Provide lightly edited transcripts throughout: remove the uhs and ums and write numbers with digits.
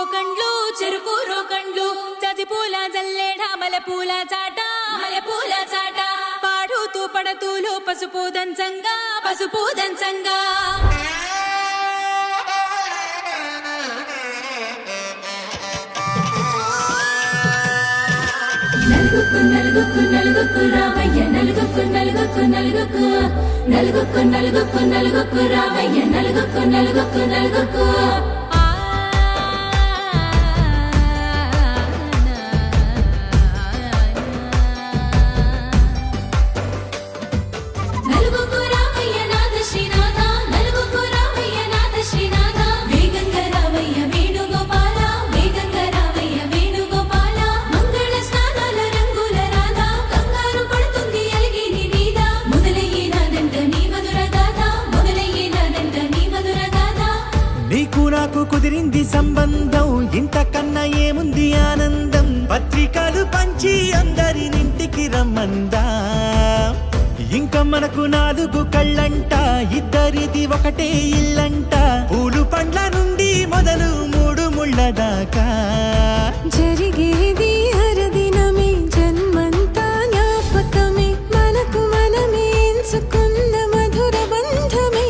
రోకండ్లు చెరుకు రోకండ్లు చసి పూల జల్లేడా మల పూల చాట పాడుతూ పడతూలు పసుపు దంచంగా నలుగుకు రావయ్య నలుగుకు రావయ్య నలుగుకు కుదిరింది సంబంధం ఇంతకన్నా ఏముంది ఆనందం పత్రికలు పంచి అందరినింటికి రమ్మందా ఇంకా మనకు 4 కళ్ళంట ఇద్దరిది ఒకటే ఇల్లంట పూలు పండ్ల నుండి మొదలు 3 ముళ్ళ దాకా జరిగేది హరదినమే జన్మంతా జ్ఞాపకమే మనకు మనమే ఎంచుకున్న మధుర బంధమే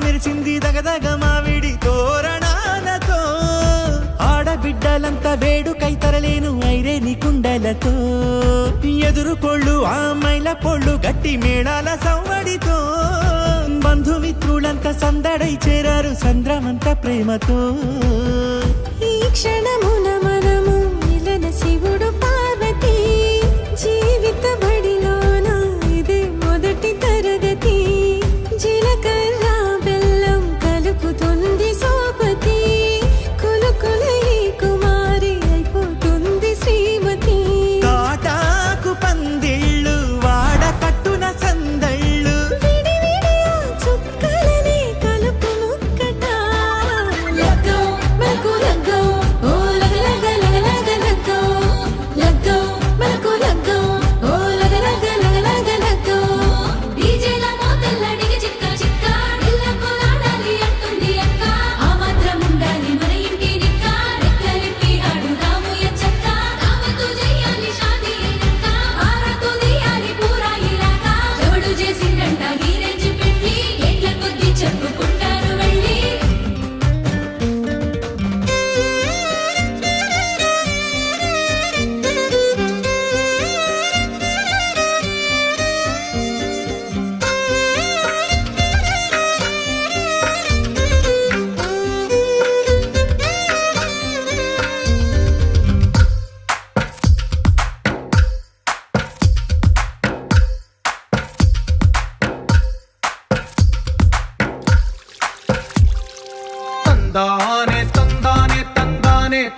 మెరిసింది దగదగ మావిడి తోరణాలతో ఆడబిడ్డలంతా వేడుకై తరలేను ఐరేని కుండలతో ఎదురుకోళ్ళు ఆ మైల పొళ్ళు గట్టి మేళాల సవ్వడితో బంధుమిత్రులంతా సందడై చేరారు సంద్రమంత ప్రేమతో ఈ క్షణమున మనము మిలన శివుడు పార్వతి జీవిత బడిలోన ఇదే మొదటి తరగతి జీలకర్ర బెల్లం కలుపుతుంది సోపతి కులుకుల ఈ కుమారి అయిపోతుంది శ్రీమతి తాటాకు పందిళ్ళు వాడ కట్టున సందళ్ళు విడివిడియా చుక్కలనే కలుపు ముక్కట లగ్గం మనకు లగ్గం ఓ లగలగ లగ్గం మనకు లగ్గం ఓ లగలగ లగ్గం డీజేల మోతల్ల డిగ చిక్క చిక్క ఇళ్ళకు ఆడాలి అంటుంది అక్క ఆ మాత్రం ఉండాలి మన ఇంటి నిక్క రెక్కలిప్పి ఆడుదాము ఎంచక్క దావతు చేయాలి షాదీ అయినక్క ఆరతు తీయాలి పూరా ఇలాగా ఎవడు చేసిండంట ఈ రేంజ్ పెట్టి ఏట్ల కొద్ది చెప్పుకుంటారు వెళ్ళి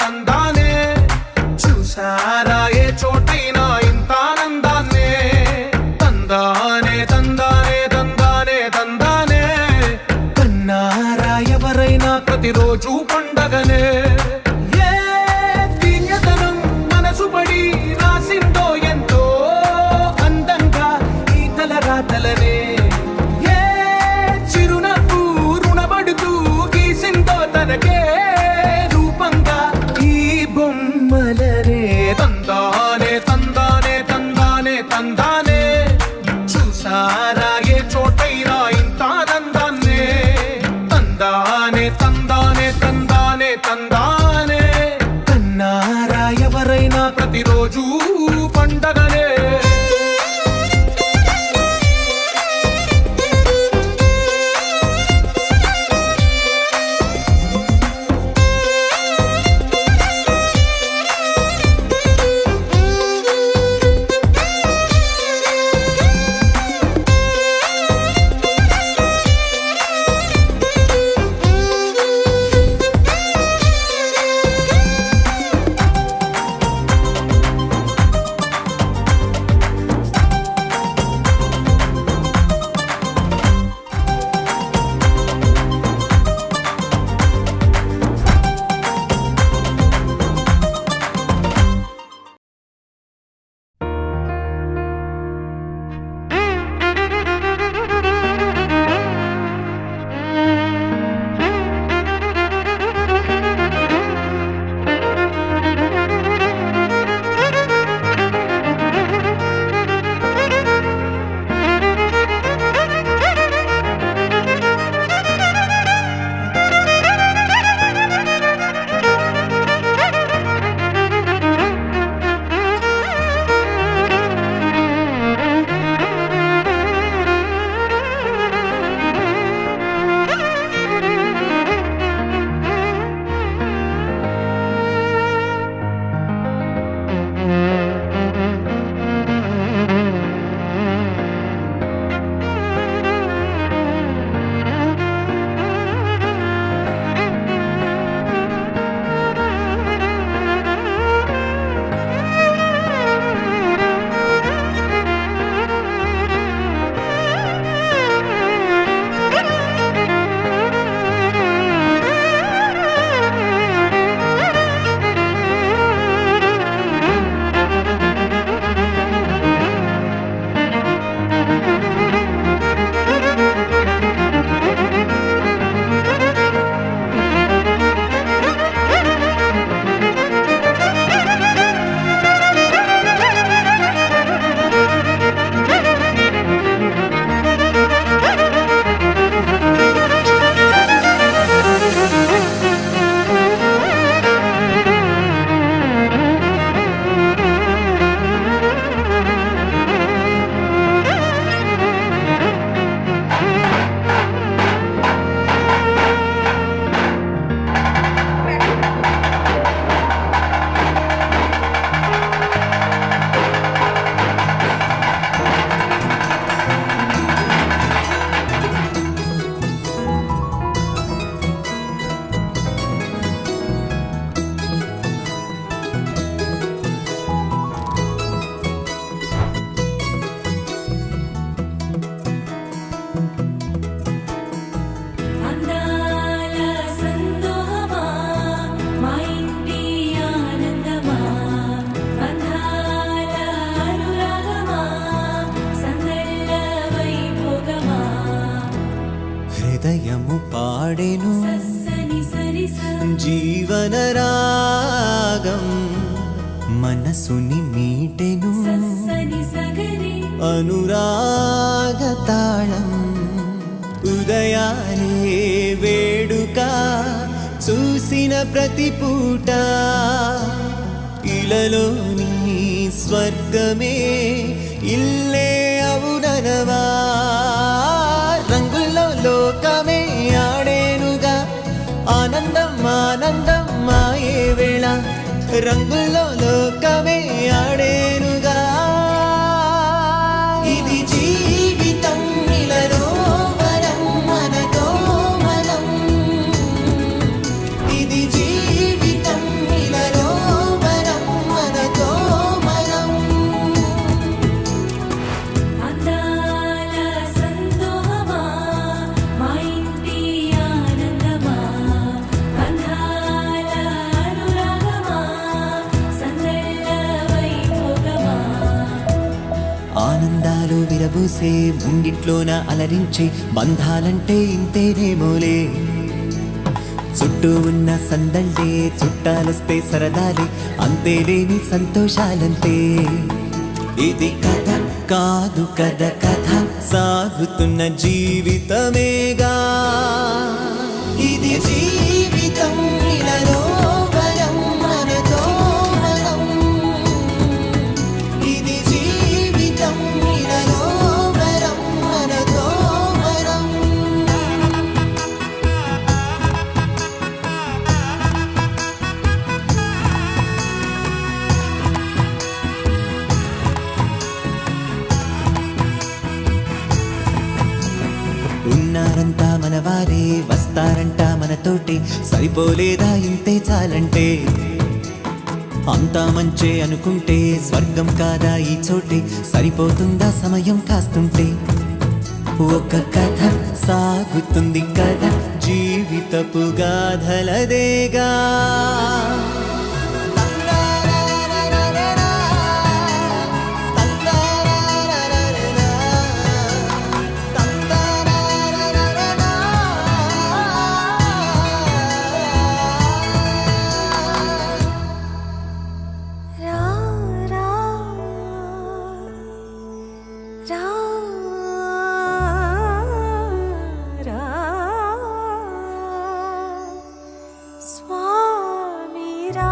తందానే చూసారా ఏ చోటైనా ఇంత ఆనందాన్నే తందానే కన్నారా ఎవరైనా ప్రతిరోజు పండగనే ఏ దివ్యతనం మనసు పడి రాసిందో ఎంతో అందంగా ఈ తలరాతలనే ఏ చిరునవ్వు రుణపడుతూ గీసిందో తనకే రూపంగా ఈ బొమ్మలనే తందానే చూసారా ఏ చోటైనా ఇంత ఆనందాన్నే తందానే కన్నారా ఎవరైనా ప్రతిరోజు పండగనే పాడెను సని సరి స జీవన రాగం మనసుని మీటెను సని సగరి అనురాగ తాళం ఉదయాలే వేడుక చూసిన ప్రతి పూట ఇలలోని స్వర్గమే ఇల్లే అవుననవా రంగుల్లో లోకమే ఆడేనుగా ఆనందం ఆనందం మాయే వేళ రంగుల్లో లోకమే ఆడేనుగా ఇది జీవితం ఇలలో వరం మనతో మనం ఇది జీవితం ఇలలో వరం మనతో మనం అందాల సంతోహమా మా ఇంటి ఆనందమా అందాల అనురాగమా సందళ్ళ వైభోగమా ఆనందాలు విరబూసే ముంగిట్లోన అలరించే బంధాలంటే ఇంతేనేమోలే చుట్టూ ఉన్న సందళ్ళే చుట్టాలొస్తే సరదాలే అంతేలేని సంతోషాలంతే ఇది కథ కాదు కథ కథ సాగుతున్న జీవితమేగా ఇది జీవితం ఇలలో వరం మనతో మనం ఇది జీవితం ఇలలో వరం మనతో మనం ఉన్నారంతా మనవారే వస్తారంట మనతోటి సరిపోలేదా ఇంతే చాలంటే అంతా మంచే అనుకుంటే స్వర్గం కాదా ఈ చోటే సరిపోతుందా సమయం కాస్తుంటే ఒక కథ సాగుతుంది కథ జీవితపు గాథలదేగా రా రా రా రా స్వామి రా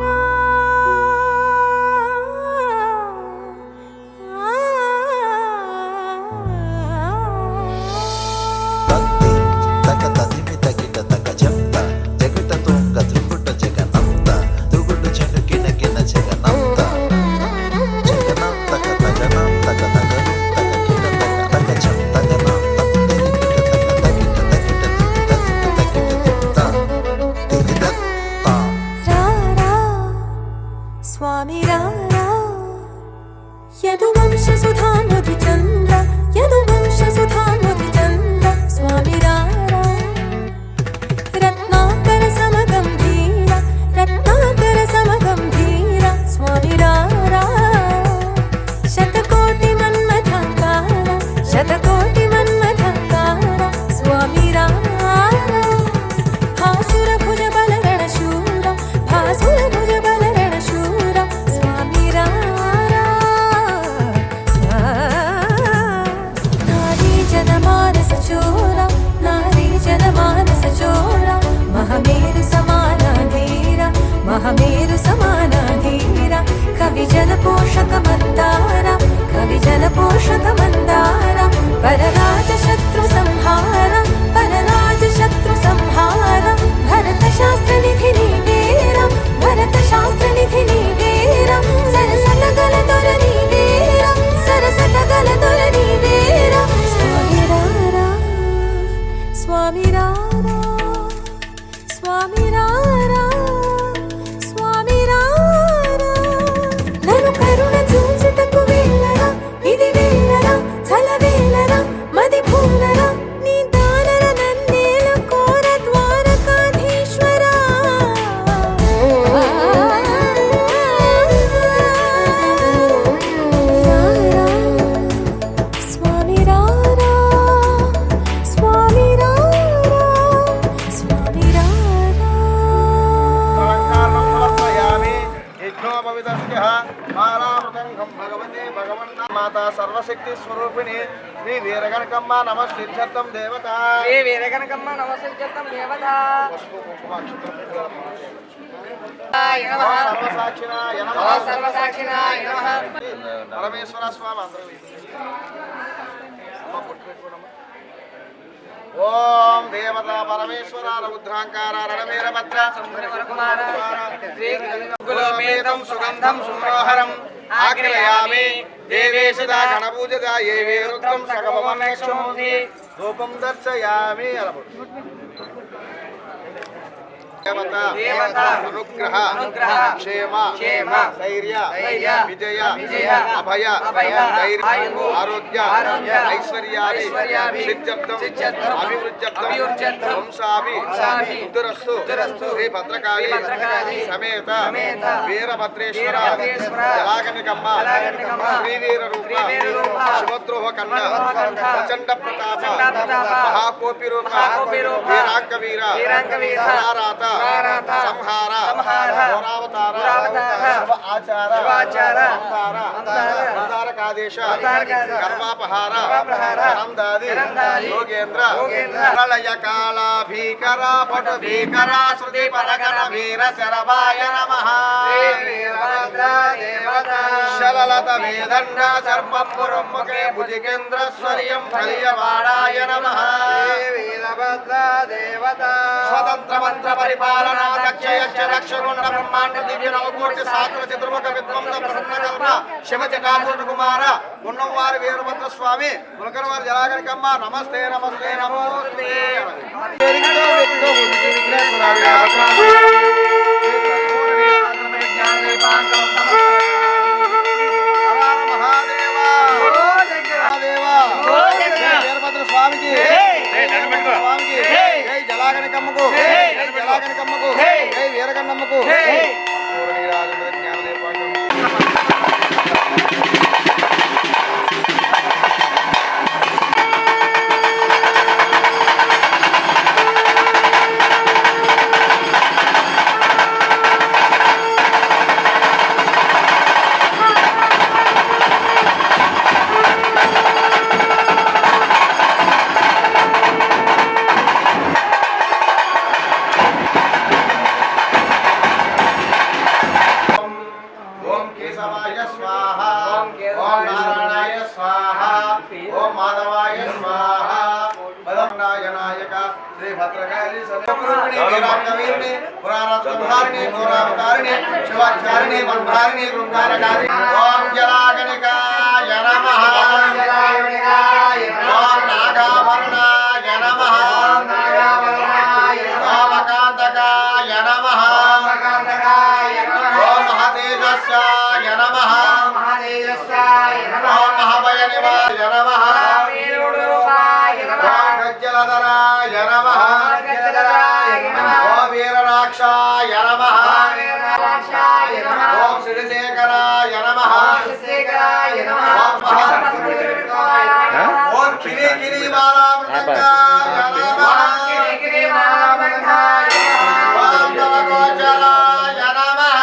రా తంతి తక తదిమి తగిట తక చెప్త జగట తొంగ త్రిపుట జగనంత తుగుడు చెనుకిన కిన జగనంత జగనంత తక తగనం తక తగరు తక కిట తక తక చెం తగనం తక తగిట తగిట తగిట తిగిట రా రా స్వామి రా రా యదువంశ సుధా మధుచంద్ర యదువంశ సుధా మధుచంద్ర స్వామి రా రా రత్నాకర సమగంభీర రత్నాకర సమగంభీర స్వామి రా రా శతకోటి మన్మథంకార శతకోటి మన్మథంకార స్వామి రా రా భాసుర భుజ బల రణశూర భాసుర భుజ బల రణశూర స్వామి రా రా భగవతే భగవన్న మాతా సర్వశక్తి స్వరూపిణి శ్రీ వీరగణకమ్మ నమస్కృత్యం దేవత శ్రీ వీరగణకమ్మ నమస్కృత్యం దేవత పసుపు కుంకుమ అక్షతలు నమః సర్వసాక్షిణాయ నమః నమః సర్వసాక్షిణాయ నమః పరమేశ్వర స్వామి అందరూ ఓం దేవత పరమేశ్వర రుద్రాంకార రణవీరభద్ర గులోమేతం సుగంధం సుమనోహరం ఆగ్రయామి దేవేశదా గణపూజద ఏవే రుద్రం సగమమేక్షమోసి రూపం దర్శయామి అలబడు దేవత దేవత అనుగ్రహ అనుగ్రహ క్షేమ క్షేమ ధైర్య ధైర్య విజయ విజయ అభయ అభయ ధైర్య ఆయువు ఆరోగ్య ఆరోగ్య ఐశ్వర్యాది ఐశ్వర్యాది సిద్ధ్యర్థం సిద్ధ్యర్థం అభివృద్ధ్యర్థం అభివృద్ధ్యర్థం వంశాభి వంశాభి ఉద్ధరస్తు ఉద్ధరస్తు శ్రీ భద్రకాళి శ్రీ భద్రకాళి సమేత సమేత వీరభద్రేశ్వర వీరభద్రేశ్వర జలాగనికమ్మ జలాగనికమ్మ శ్రీవీర రూప శ్రీవీర రూప శివద్రోహ కండ శివద్రోహ కండ ప్రచండ ప్రతాప ప్రచండ ప్రతాప మహాకోపి రూప మహాకోపి రూప వీరాంకవీర వీరాంకవీర పురారాత పురారాత సంహార సంహార ఘోరావతార ఘోరావతార శివ ఆచార శివాచార అంతార అంతార అంతారకాదేశ అంతారకాదేశ గర్వాపహార గర్వాపహార అనందాది అనందాది యోగేంద్ర యోగేంద్ర ప్రళయ కాల భీకర పటు భీకర శృతి పరగణ వీర శరభాయ నమః వీరభద్ర దేవత శలలత వేదండ సర్పపురం ముఖే భుజికేంద్ర స్వర్యం కలియవాడాయ నమః వీరభద్ర దేవత స్వతంత్ర మంత్ర పరిపాలనా దక్షయశ్చ రక్షరుండ బ్రహ్మాండ దివ్య నవకోటి సాగర చతుర్ముఖ విద్వంస ప్రసన్నకల్ప శివజటాసుడు కుమార ఉన్నవారి వీరభద్ర స్వామి ములకరవారి జలాగనికమ్మ నమస్తే నమస్తే నమోస్తే వీరభద్ర స్వామికి స్వామికి జై జలాగనికమ్మకు జై జలాగనికమ్మకు జై వీరగన్నమ్మకు ఓం కేశవాయ స్వాహ ఓం నారాయణాయ స్వాహ ఓం మాధవాయ స్వాహ నాయక శ్రీ భద్రకాళి సర్వరూపిణి వీరాంగవీరిణి పురాణాత్మహారిణి ఘోరావతారిణి శివాచారిణి బంధారిణి బృందారకారి ఓం జలాగనికాయ నమః ఓం నాగాభరణాయ నమః ఓమకాంతకాయ నమః ఓం మహతేజస్యాయ నమః ఓం మహాభయనివాయ నమః ఓం గజ్జలధరాయ నమః ఓం వీరరాక్షాయ నమః ఓం శ్రీశేఖరాయ నమః ఓం కిరీకిరీ బాలామృతంగాయ నమః ఓం నవగోచరాయ నమః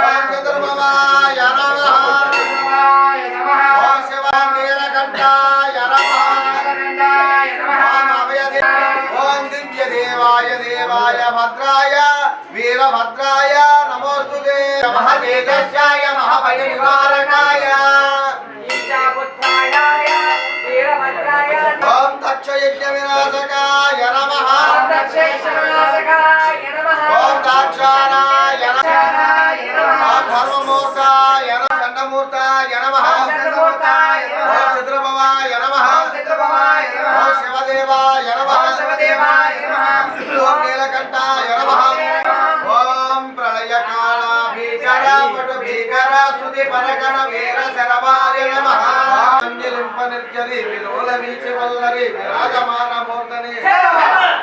ఓం చతుర్భవాయ నమః ఓం శివానీలకంఠాయ నమః ఓం దివ్యదేవాయ దేవాయ భద్రాయ వీరభద్రాయ నమోస్తుతే మహతేజస్యాయ మహాభయ నివారకాయ ఓం దక్షయజ్ఞ వినాశకాయ నమః ఓం దాక్షారాయ నమః ఓం ధర్మమూర్తాయ నమః చండమూర్తాయ నమః ఓం చతుర్భవాయ నమః ఓం శివదేవాయ నమః ఓం నీలకంఠాయ నమః ఓం ప్రళయకాల భీకర పటు భీకర స్తుతి పరగణ వీర శరభాయ నమః అంజలింప నిర్జరి విలోల వీచి వల్లరి విరాజమాన మూర్తని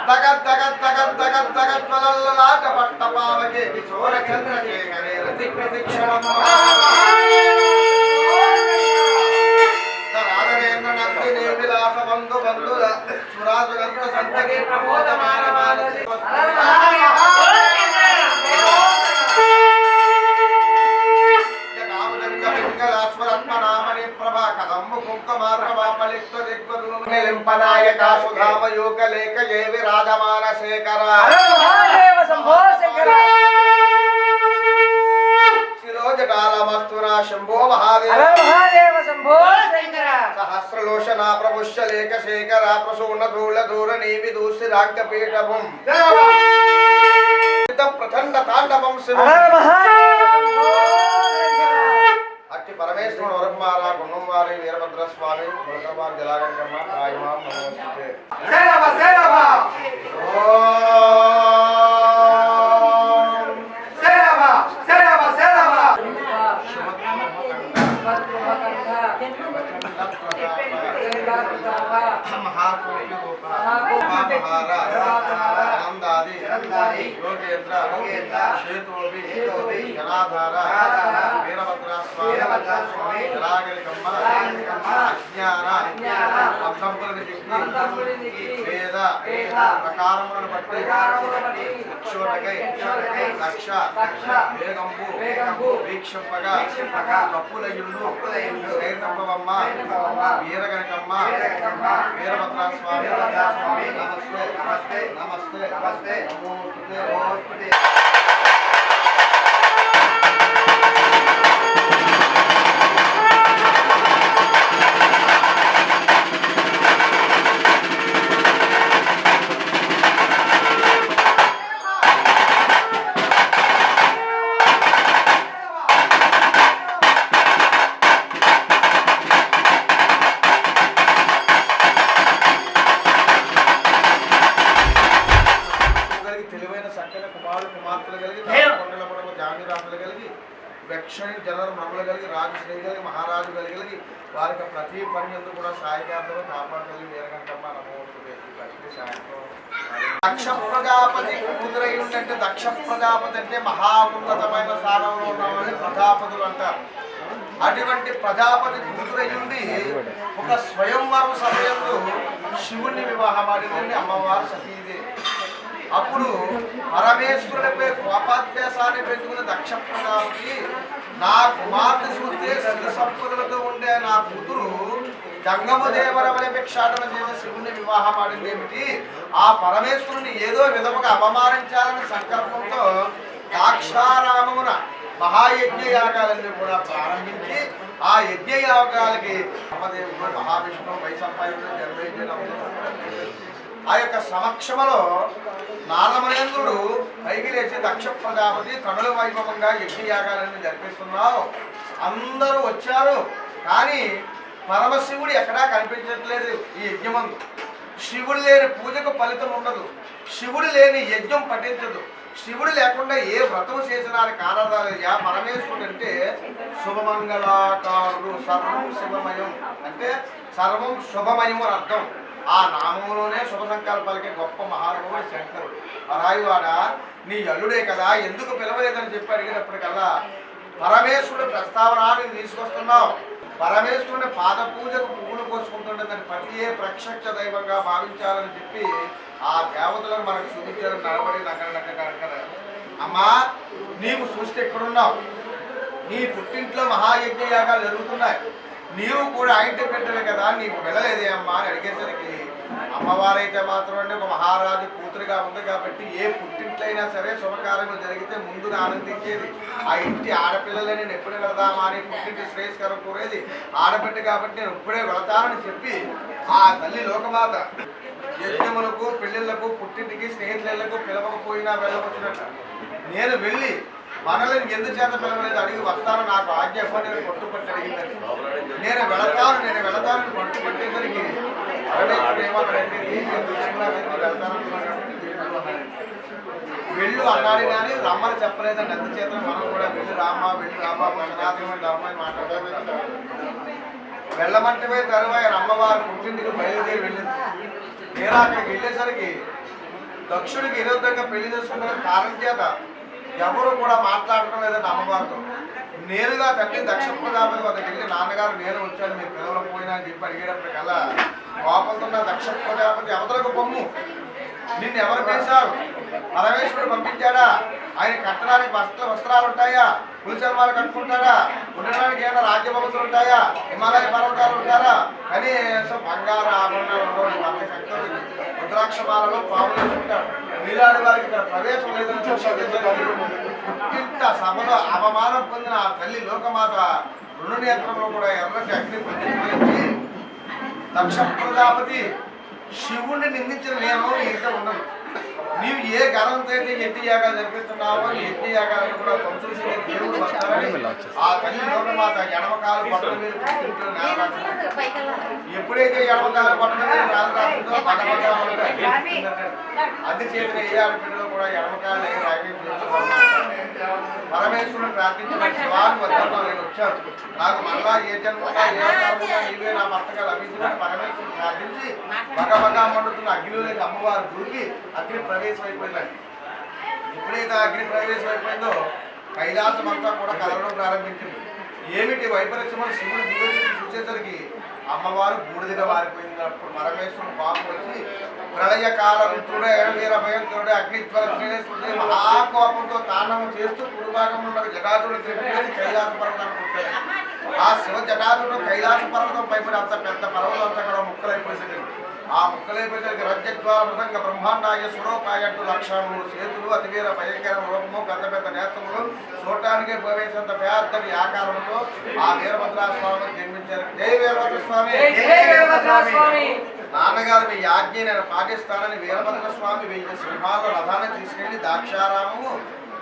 తగత్ తగత్ తగత్ తగత్ తగత్ వలల్లలాట పట్ట పావకే కిశోర చంద్రశేఖరే రతి ప్రతిక్షణమ రాధరేంద్ర నందిని విలాస బంధు బంధుల సురాజులంత సంతకి ప్రమోదమాన మానసి లింపనాయక సుధామయూకలేక ఏ విరాజమాన శేఖర శంభో శంకర శిరోజకాలమస్తునా శంభో మహాదేవ మహాదేవ శంభో శంకర సహస్రలోచన ప్రభుష్య లేక శేఖర ప్రసూన ధూళ దూర నీమి దూసిరాంక పీఠభం ప్రచండ తాండవం శివ అట్టి పరమేశ్వరుడు వరకుమార గుణంవారి వీరభద్ర స్వామి గుణకమార్ జలాగంకమ్మ రాయమాం నమస్తే ఆనందాది యోగేంద్ర చేతోబి జనాధార వీరభద్ర స్వామి జలాగరికమ్మ అజ్ఞాన అర్థంపులను దిక్కి వేద ప్రకారములను బట్టి అక్షోటకై లక్ష వేగంపు వీక్షంపగా కప్పులయుండు శ్రీరంభవమ్మ వీరగనకమ్మ వీరభద్ర స్వామి నమస్తే నమస్తే నమస్తే నమోస్తుతే జనరల్ మమ్మలు కలిగి రాజు శ్రీ కలిగి మహారాజు కలిగి వారికి ప్రతి పని ఎందుకు కూడా సాయకార్థం కాపాడగలిగి వీరగంటమ్మ నమోస్తుంది దక్ష ప్రజాపతి కూతురై ఉంటే దక్ష ప్రజాపతి అంటే మహా ఉన్నతమైన స్థానంలో ఉన్నవాళ్ళని ప్రజాపతులు అంటారు. అటువంటి ప్రజాపతి కూతురయ్యుండి ఒక స్వయంవరం సమయంలో శివుణ్ణి వివాహమాడిందండి అమ్మవారు సతీదేవి. అప్పుడు పరమేశ్వరుడిపై కోపాత్యాసాన్ని పెంచుకున్న దక్ష ప్రజాపతి నా కుమార్తె చూస్తే శ్రీ సంపదలతో ఉండే నా కూతురు జంగము దేవరమనే భిక్షాటన చేసిన శివుణ్ణి వివాహం ఆడింది ఏమిటి, ఆ పరమేశ్వరుని ఏదో విధముగా అవమానించాలనే సంకల్పంతో దాక్షారామమున మహాయజ్ఞ యాగాలన్నీ కూడా ప్రారంభించి ఆ యజ్ఞ యాగాలకి రామదేవుడు మహావిష్ణువు వైశంపాయుడు నిర్వహించడం ఆ యొక్క సమక్షమలో నారమనేంద్రుడు పైకి లేచి దక్ష ప్రజాపతి కనుల వైభవంగా యజ్ఞయాగాలన్నీ జరిపిస్తున్నావు, అందరూ వచ్చారు కానీ పరమశివుడు ఎక్కడా కనిపించట్లేదు. ఈ యజ్ఞమందు శివుడు లేని పూజకు ఫలితం ఉండదు, శివుడు లేని యజ్ఞం పఠించదు, శివుడు లేకుండా ఏ వ్రతం చేసినారు కారణాలేదు. ఆ పరమేశ్వరుడు అంటే శుభమంగళాకారుడు, సర్వం శుభమయం అంటే సర్వం శుభమయం అని అర్థం. ఆ నామంలోనే శుభ సంకల్పాలకి గొప్ప మహానుభావుడు శంకరుడు. రాయువాడ నీ అల్లుడే కదా ఎందుకు పిలవలేదని చెప్పి అడిగినప్పటికల్లా పరమేశ్వరుడు ప్రస్తావన తీసుకొస్తున్నావు, పరమేశ్వరుని పాద పూజకు పువ్వులు కోసుకుంటుండే దాన్ని పతియే ప్రత్యక్ష దైవంగా భావించాలని చెప్పి ఆ దేవతలను మనకు చూపించారు. నడబడి నగర అమ్మా నీవు చూస్తే ఎక్కడున్నావు, నీ పుట్టింట్లో మహాయజ్ఞ యాగాలు జరుగుతున్నాయి, నీవు కూడా ఆయనతో పెట్టవే కదా నీకు వెళ్ళలేదే అమ్మా అని అడిగేసరికి అమ్మవారైతే మాత్రం అంటే ఒక మహారాజు కూతురుగా ఉంది కాబట్టి ఏ పుట్టింట్లో అయినా సరే శుభకార్యములు జరిగితే ముందుగా ఆనందించేది. ఆ ఇంటి ఆడపిల్లలే నేను ఎప్పుడు వెళదామా అని పుట్టింటి శ్రేయస్కరం కోరేది ఆడబిడ్డ కాబట్టి నేను ఇప్పుడే వెళతానని చెప్పి ఆ తల్లి లోకమాత యజ్ఞములకు పెళ్లిళ్లకు పుట్టింటికి స్నేహితులకు పిలవకపోయినా వెళ్ళవచ్చునట. నేను వెళ్ళి మనల్ని ఎందుచేత పిలవలేదు అడిగి వస్తాను, నాకు ఆజ్ఞ నేను పట్టుపట్టి అడిగిందని నేను వెళతానని పట్టుపట్టేసరికి వెళ్ళు అన్నాడు కానీ రమ్మని చెప్పలేదండి. అందుచేత మనం కూడా వెళ్ళి రామా ధర్మని మాట్లాడాలి. వెళ్ళమంటే తరువాత అమ్మవారు పుట్టింటికి బయలుదేరి వెళ్ళింది. తీరా అక్కడికి వెళ్ళేసరికి దక్షుడికి విరోధంగా పెళ్లి చేసుకున్న కారణం చేత ఎవరు కూడా మాట్లాడటం లేదండి అమ్మవారితో. నేరుగా తండ్రి దక్ష ప్రజాపతి వద్దకు వెళ్ళి నాన్నగారు నేను వచ్చాను మీరు పిలవకపోయినా అని చెప్పి అడిగేటప్పటికల్లా కోపంతో దక్ష ప్రజాపతి అవతలకు పొమ్ము, నిన్ను ఎవరు వేశారు, పరమేశ్వరుడు పంపించాడా, ఆయన కట్టడానికి వస్త్రాలు ఉంటాయా, పులి చర్మాలు కట్టుకుంటారా? ఉండడానికి ఏమైనా రాజ్యభవతులు ఉంటాయా? హిమాలయ పర్వతాలు ఉంటారా? కనీసం బంగారు ఆభరణాలు ఉండవు. భక్త శక్తులు రుద్రాక్షమాలలో పాములు ఉంటారు. మీలాంటి వారికి ఇక్కడ ప్రవేశం లేదని పుట్టింట సభలో అవమానం పొందిన ఆ తల్లి లోకమాత రెండు నేత్రంలో కూడా ఎర్రటి అగ్ని ప్రతిఫలించి దక్ష ప్రజాపతి శివుణ్ణి నిందించిన నియమం ఇంకా ఉండదు. నీవు ఏ గర్వంతో అయితే యజ్ఞ యాగాలు జరిపిస్తున్నావో నీ యజ్ఞ యాగాలను కూడా పంచుకునే దేవుడు వస్తారని ఆ తల్లి లోకమాత ఎడమకాలు బట్టల మీద పుట్టింటున్న నేల రాసింది. ఎప్పుడైతే ఎడమకాలు బట్టల మీద నేల రాసిందో అందుచేత ఏ ఆడపిల్లలు కూడా ఎడమకాలు రాగే పరమేశ్వరుని ప్రార్థించిన శివాన్ని వద్దన్నా నేను వచ్చాను. నాకు మళ్ళా ఏ జన్మగా ఏ కర్మగా నీవే నా భర్తగా లభించిన పరమేశ్వరుని ప్రార్థించి బగబగా మండుతున్న అగ్నిలోకి అమ్మవారు దూకి అగ్ని ప్రవేశం అయిపోయిందండి. ఎప్పుడైతే అగ్ని ప్రవేశం అయిపోయిందో కైలాసం అంతా కూడా కలవడం ప్రారంభించింది. ఏమిటి వైపరీత్యమని శివుడు దిగులు చూసేసరికి అమ్మవారు బూడిదిగా మారిపోయింది. అప్పుడు పరమేశ్వరుడు పాపం వచ్చి ప్రళయ కాలంతుడే వీర భయంకరుడే అగ్నిజ్వలే మహాకోపంతో తాండవం చేస్తూ కుడిభాగంలో ఉన్న జటాదుడు తిరిగి కైలాస పర్వతాన్ని పుట్టాడు. ఆ శివ జటాదుడు కైలాస పర్వతం పైపడి అంత పెద్ద పర్వతం అంతా కూడా ముక్కలైపోయింది. ఆ ముక్కలైపోయేసరికి రజ్జద్వార మృదంగ బ్రహ్మాండాయ స్వరూపాయ అంటూ 103 చేతులు అతివీర భయంకర రూపము పెద్ద పెద్ద నేత్రములు చూడటానికే ప్రవేశంత పెద్దటి ఆకారంతో ఆ వీరభద్రస్వామి జన్మించారు. జై వీరభద్రస్వామి. నాన్నగారు మీ ఆజ్ఞ నేను పాటిస్తానని వీరభద్రస్వామి 1000 సింహాల రథాన్ని తీసుకెళ్లి దాక్షారామము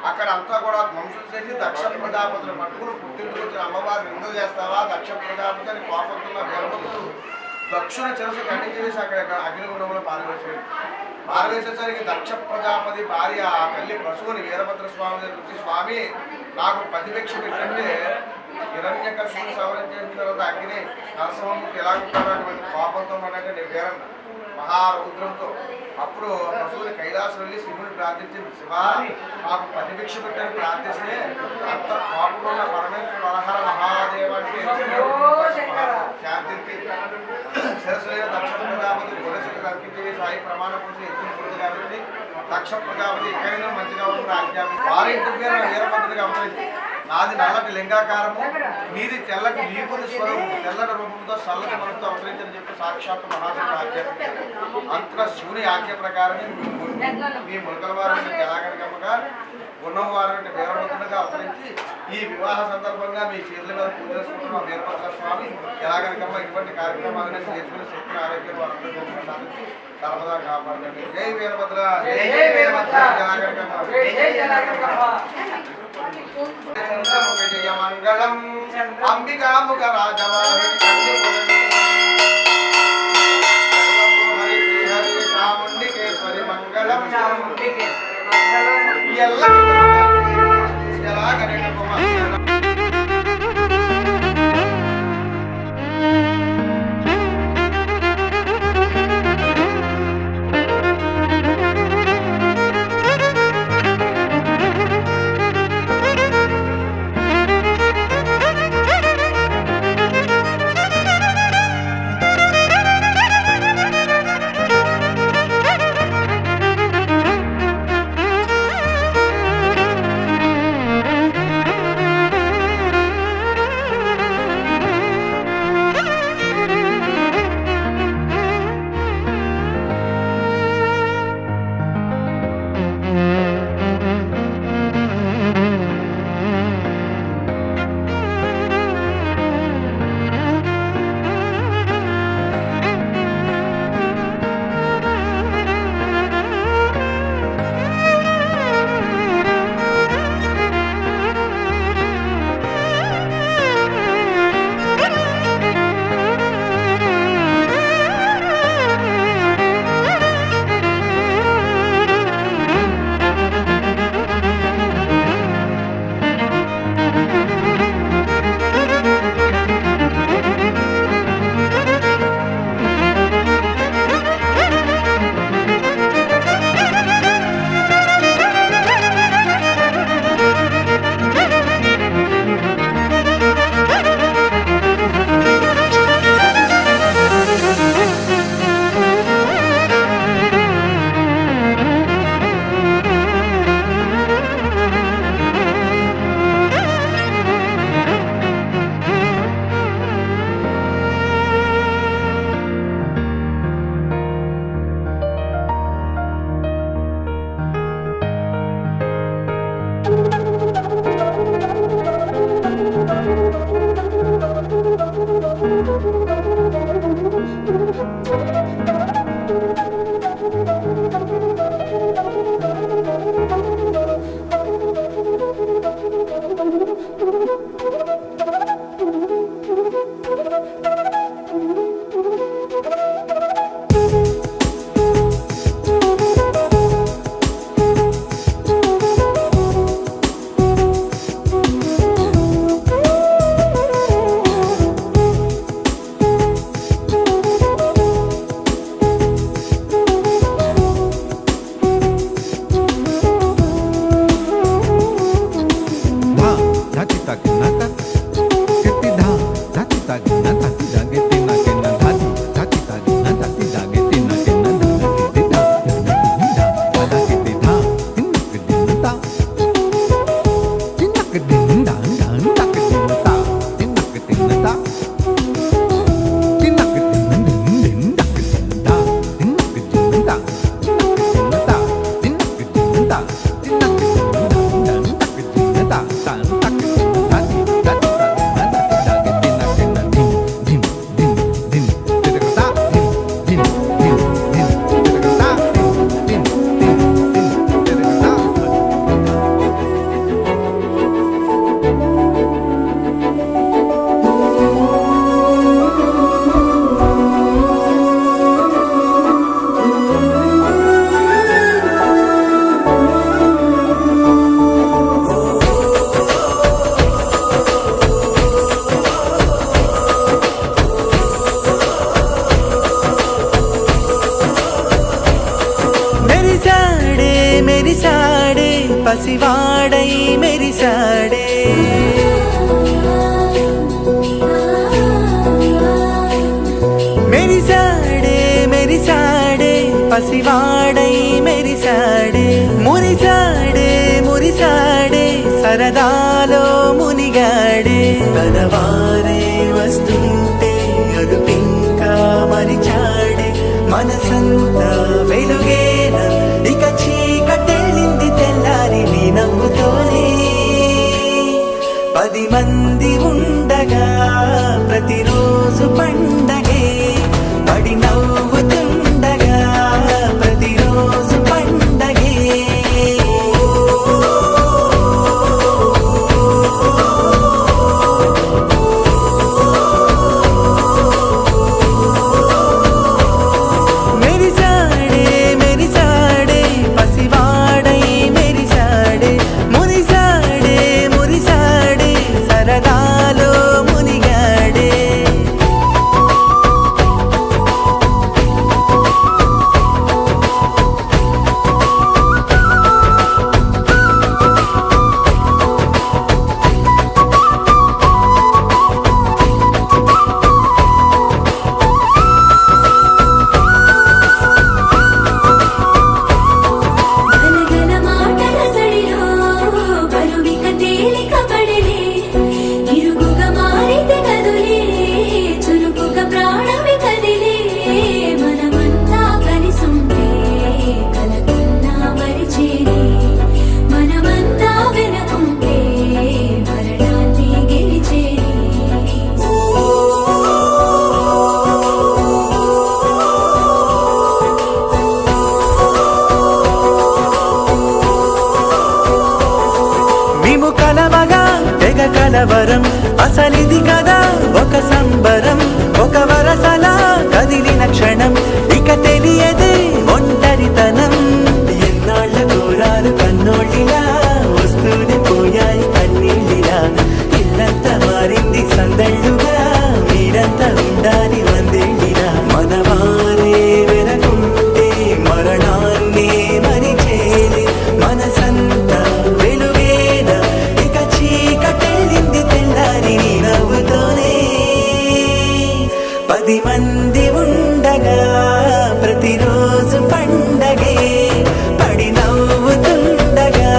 అక్కడ అంతా కూడా ధ్వంసం చేసి దక్ష ప్రజాపతిని పట్టుకుని పుట్టింటికి వచ్చిన అమ్మవారిని నింద చేస్తావా దక్ష ప్రజాపతి అని కోపంతున్న వీరభద్రుడు దక్షుని చెరసు ఖండించి వేసి అక్కడ అగ్నిగుండంలో పారవేసేసరికి దక్ష ప్రజాపతి భార్య ఆ తల్లి పశువుని వీరభద్ర స్వామి దగ్గర స్వామి నాకు ప్రతిభిక్ష పెట్టంటే హిరణ్యకశిపుని సవరించేసిన తర్వాత అగ్ని నరసింహముఖి ఎలా ఉంటారటువంటి కోపంతో అంటే నేను వీరన్న మహారౌద్రంతో అప్పుడు పశువుని కైలాసం వెళ్ళి శివుని ప్రార్థించింది. శివ మాకు ప్రతిభిక్ష పెట్టని ప్రార్థిస్తే అంత కోపంలో ఉన్న పరమేశ్వరుడు అలహర మహాదేవ అంటే శాంతికి శిరస్సులైన దక్ష ప్రజాపతి గురశికి అర్పించి సాయి ప్రమాణ పూర్తి ఎత్తుకుంటుంది కాబట్టి దక్ష ప్రజాపతి ఎక్కడైనా మంచిగా ఉన్న ఆజ్ఞాపి వారింటి పేరు వీరభద్రుడిగా అవతరించి నాది నల్లటి లింగాకారము నీది తెల్లటి నీపుని స్వరూపం తెల్లటి రూపంతో చల్లటి మనతో అవతరించని చెప్పి సాక్షాత్ మహాశివుడు ఆజ్ఞాపించారు. అంతగా శివుని ఆజ్ఞ ప్రకారమే మీ ములకల వారిని జలాగరికమ్మగా ఉన్నవారంటే వీరభద్రుడిగా అవతరించి ఈ వివాహ సందర్భంగా మీ చేతుల మీద పూజ చేసుకుంటున్న వీరభద్ర స్వామి ఎలాగనికమ్మ ఇటువంటి కార్యక్రమాలను చేసుకుని శక్తిని ఆరోగ్యం వారందరూ సాధించి సర్వదా కాపాడండి. జై వీరభద్ర. జయ మంగళం అంబికాముఖ రాజవాహిని చాముండికేశ్వరి మంగళం మెరిసాడే పసివాడై మెరిసాడే మెరిసాడే మెరిసాడే పసివాడై మెరిసాడే మురిసాడే మురిసాడే సరదాలో మునిగాడే తనవారే వస్తుంటే అదుపింకా మరిచాడే మనసంతా వెలుగేనా ఇక చీకటెళ్ళింది తెల్లారి నీ నవ్వుతోనే 10 మంది ఉండగా ప్రతిరోజు పండగే పడి నవ్వుతుండగా ప్రతిరోజు పండగే మెరిసాడే మెరిసాడే పసివాడై మెరిసాడే మురిసాడే మురిసాడే సరదాలో మునిగాడే గలగల మాటల సడిలో బరువిక తేలిక పడలే ఇరుగుగా మారితే కదులే చురుకుగా ప్రాణమి కదిలే మనమంతా కలిసుంటే కలకున్నా మరిచేనే మనమంతా వెనకుంటే మరణాన్ని గెలిచేనే మేము కలవగా తెగ కలవరం అసలిది కదా ఒక సంబరం ఒక వరసలా కదిలిన క్షణం ఇక తెలియదే ఒంటరితనం ఎన్నాళ్ళ దూరాలు కన్నోళ్ళిలా వస్తూనే పోయాయి కన్నీళ్ళిలా ఇల్లంతా మారింది సందళ్ళుగా మీరంతా ఉండాలి వందేళ్ళిలా మనవారే వెనకుంటే మరణాన్ని మరిచేది మనసంతా వెలుగేన ఇక చీకటెళ్ళింది తెల్లారి నీ నవ్వుతోనే 10 మంది ఉండగా ప్రతిరోజు పండగే పడి నవ్వుతుండగా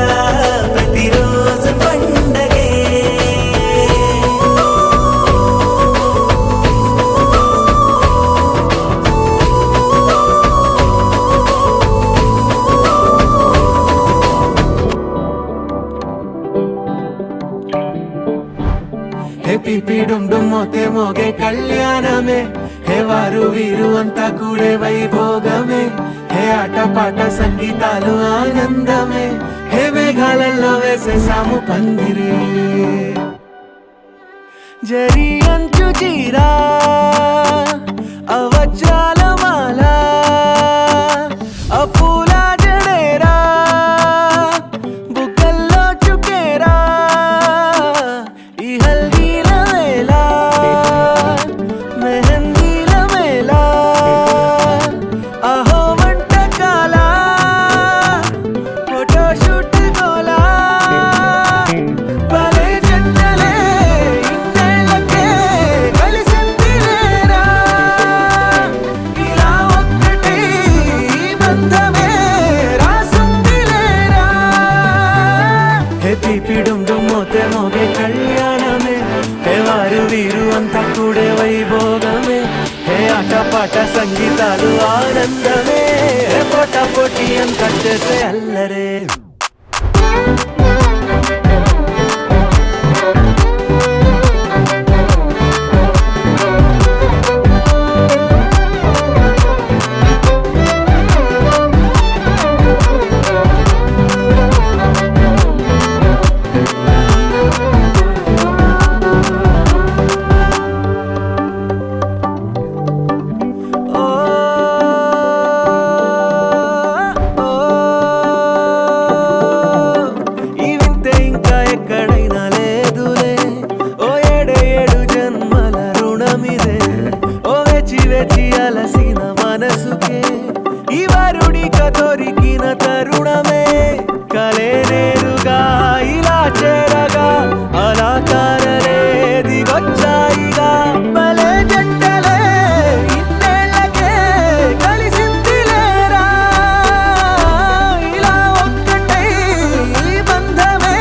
ప్రతిరోజు పండగే హే పిపి డుమ్ డుమ్ మోతే మోగే కళ్యాణమే హే వారు వీరు అంతా కూడే వైభోగమే హే ఆటపాట సంగీతాలు ఆనందమే హే మేఘాలలో వేసేసాము పందిరే జరి అంచు చీరా అవజ్రాల మాల అపూల జడేరా బుగ్గల్లో చుకేరా ఈ హల్దీల వేళ మెహందీల వేళ అహో వంటకాల ఫోటోషూట్ గోలా భలే జంటలే ఇన్నేళ్ళకే కలిసి వీరు అంతా కూడే వైభోగమే హే ఆటపాట సంగీతాలు ఆనందమే హే పోటా పోటీ అంతా చేసే అల్లరే అలసిన మనసుకే ఈ వరుడిక దొరికిన తరుణమే కలే నేరుగా ఇలా చేరగా అలా దిగొచ్చాయిగా భలే జంటలే ఇన్నేళ్ళకే కలిసిందిలేరా ఇలా ఒక్కటై ఈ బంధమే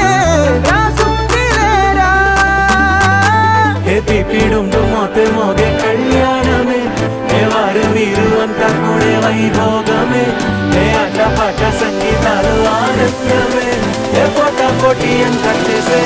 రాసుందిలేరా హే పిపిడుండు మోతే మోగే కళ్యాణమే వారు వీరు అంతా కూడే వైభోగమే హే ఆటపాట సంగీతాలు ఆనందమే హే పోటా పోటీ అంతా చేసే